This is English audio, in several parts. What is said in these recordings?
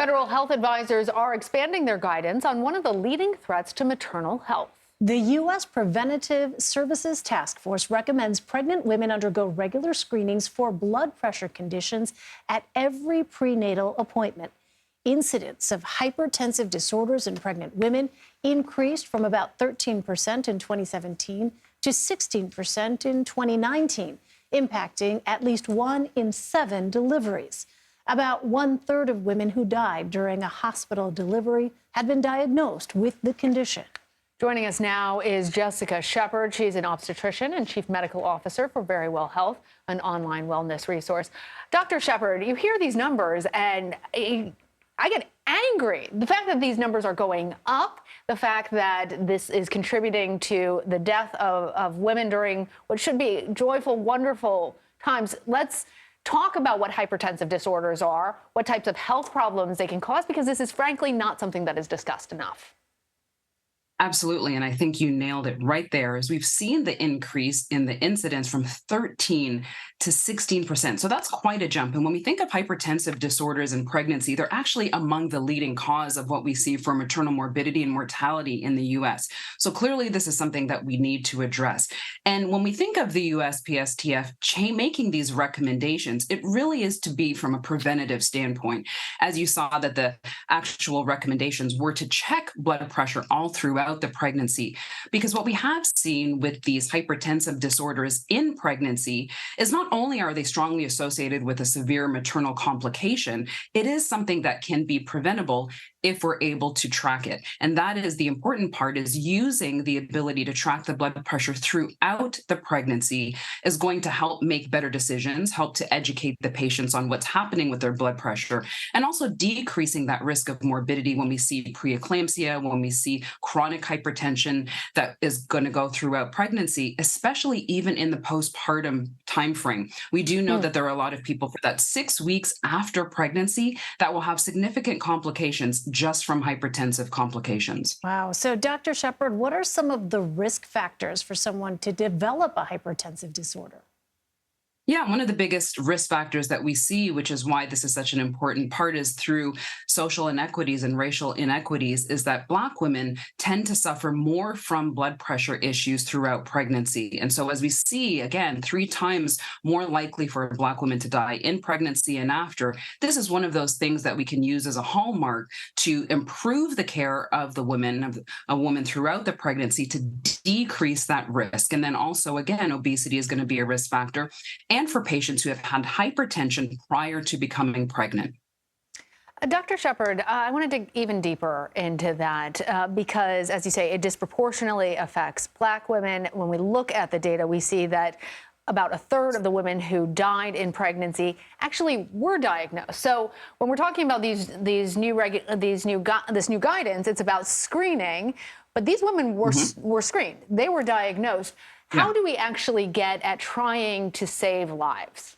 Federal health advisors are expanding their guidance on one of the leading threats to maternal health. The U.S. Preventative Services Task Force recommends pregnant women undergo regular screenings for blood pressure conditions at every prenatal appointment. Incidents of hypertensive disorders in pregnant women increased from about 13% in 2017 to 16% in 2019, impacting at least 1 in 7 deliveries. About 1/3 of women who died during a hospital delivery had been diagnosed with the condition. Joining us now is Jessica Shepard. She's an obstetrician and chief medical officer for Verywell Health, an online wellness resource. Dr. Shepard, you hear these numbers and I get angry. The fact that these numbers are going up, the fact that this is contributing to the death of women during what should be joyful, wonderful times. Let's talk about what hypertensive disorders are, what types of health problems they can cause, because this is frankly not something that is discussed enough. Absolutely. And I think you nailed it right there, as we've seen the increase in the incidence from 13 to 16%. So that's quite a jump. And when we think of hypertensive disorders in pregnancy, they're actually among the leading cause of what we see for maternal morbidity and mortality in the U.S. So clearly, this is something that we need to address. And when we think of the USPSTF making these recommendations, it really is to be from a preventative standpoint. As you saw that the actual recommendations were to check blood pressure all throughout the pregnancy, because what we have seen with these hypertensive disorders in pregnancy is not only are they strongly associated with a severe maternal complication, it is something that can be preventable if we're able to track it. And that is the important part, is using the ability to track the blood pressure throughout the pregnancy is going to help make better decisions, help to educate the patients on what's happening with their blood pressure, and also decreasing that risk of morbidity when we see preeclampsia, when we see chronic hypertension that is going to go throughout pregnancy, especially even in the postpartum timeframe. We do know that there are a lot of people for that 6 weeks after pregnancy that will have significant complications just from hypertensive complications. Wow. So, Dr. Shepard, what are some of the risk factors for someone to develop a hypertensive disorder? Yeah, one of the biggest risk factors that we see, which is why this is such an important part, is through social inequities and racial inequities, is that Black women tend to suffer more from blood pressure issues throughout pregnancy. And so as we see, again, 3 times more likely for a Black woman to die in pregnancy and after, this is one of those things that we can use as a hallmark to improve the care of the woman, of a woman throughout the pregnancy, to decrease that risk. And then also, again, obesity is going to be a risk factor, and for patients who have had hypertension prior to becoming pregnant. Dr. Shepard, I want to dig even deeper into that because, as you say, it disproportionately affects Black women. When we look at the data, we see that about 1/3 of the women who died in pregnancy actually were diagnosed. So when we're talking about this new guidance, it's about screening. But these women were screened. They were diagnosed. How do we actually get at trying to save lives?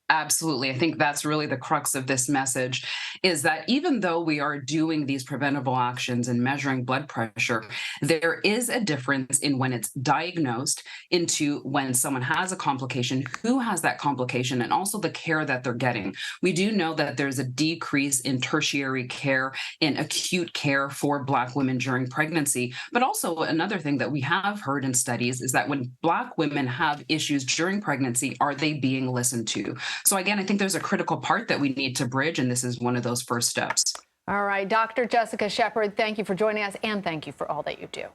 Absolutely. I think that's really the crux of this message, is that even though we are doing these preventable actions and measuring blood pressure, there is a difference in when it's diagnosed into when someone has a complication, who has that complication, and also the care that they're getting. We do know that there's a decrease in tertiary care, in acute care for Black women during pregnancy. But also another thing that we have heard in studies is that when Black women have issues during pregnancy, are they being listened to? So again, I think there's a critical part that we need to bridge, and this is one of those first steps. All right, Dr. Jessica Shepard, thank you for joining us, and thank you for all that you do.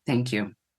Thank you.